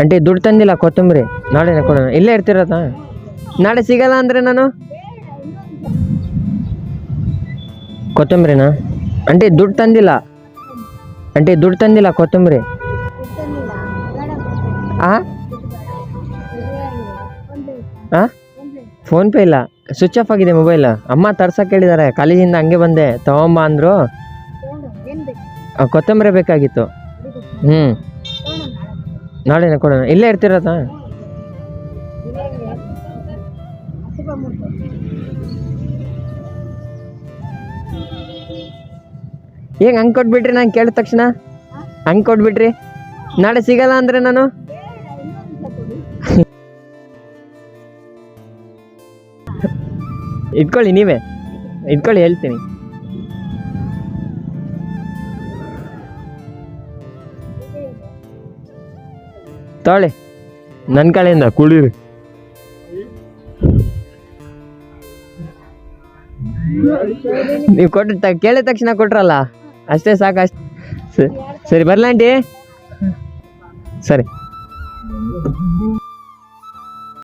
Aunty ದುಡ್ಡು ತಂದಿಲ್ಲ ಕೊತ್ತಂಬರಿ ನಾಳೆನೇ ಕೊಡೋಣ. ಇಲ್ಲೇ ಇರ್ತಿರೋದ? ನಾಳೆ ಸಿಗಲ್ಲ ಅಂದರೆ ನಾನು ಕೊತ್ತಂಬರಿನಾ? ಆಂಟಿ ದುಡ್ಡು ತಂದಿಲ್ಲ, ಆಂಟಿ ದುಡ್ಡು ತಂದಿಲ್ಲ ಕೊತ್ತಂಬರಿ. ಹಾಂ ಹಾಂ ಫೋನ್ಪೇ ಇಲ್ಲ, ಸ್ವಿಚ್ ಆಫ್ ಆಗಿದೆ ಮೊಬೈಲ್. ಅಮ್ಮ ತರ್ಸಕ್ಕೆ ಹೇಳಿದ್ದಾರೆ, ಕಾಲೇಜಿಂದ ಹಂಗೆ ಬಂದೆ, ತಗೊಂಬ ಅಂದರು. ಕೊತ್ತಂಬರಿ ಬೇಕಾಗಿತ್ತು. ಹ್ಞೂ ನಾಳೆನೇ ಕೊಡೋಣ. ಇಲ್ಲೇ ಇರ್ತಿರೋದ? ಹೇಗೆ ಹಂಗೆ ಕೊಟ್ಬಿಟ್ರಿ? ನಾನು ಕೇಳಿದ ತಕ್ಷಣ ಹಂಗೆ ಕೊಟ್ಬಿಟ್ರಿ? ನಾಳೆ ಸಿಗಲ್ಲ ಅಂದರೆ ನಾನು ಇಟ್ಕೊಳ್ಳಿ, ನೀವೇ ಇಟ್ಕೊಳ್ಳಿ, ಹೇಳ್ತೀನಿ. ತೊಗೊಳ್ಳಿ, ನನ್ನ ಕಡೆಯಿಂದ ಕುಡೀರಿ. ನೀವು ಕೊಟ್ಟು ಕೇಳಿದ ತಕ್ಷಣ ಕೊಟ್ರಲ್ಲ, ಅಷ್ಟೇ ಸಾಕು. ಅಷ್ಟೇ ಸರಿ, ಬರಲಾ ಆಂಟಿ? ಸರಿ.